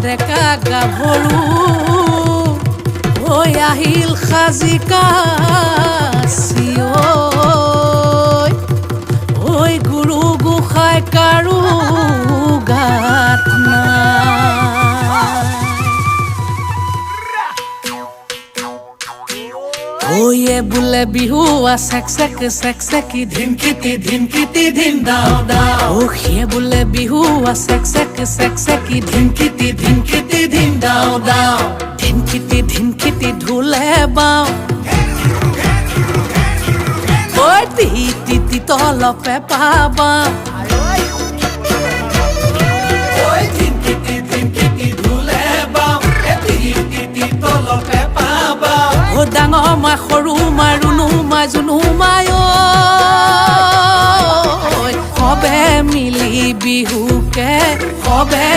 ডেকা গাভৰু হৈ আহিল সাজি কাছি ঐ গুৰু গোসাঁই কাৰো গাত ওয়ে বোলে বিহু চেক চেকি ধিনকিটি ধিন দাও দাও ওয়ে বোলে বিহু চেক চেকি ধিনকিটি ধিন দাও দাও ধিনকিটি ঢোলে বাও ঐ টি তলপে পাবা ডাঙৰ মাই সৰু মাই ৰুণু মাই জুনু মাই সবে মিলি বিহুকে সবে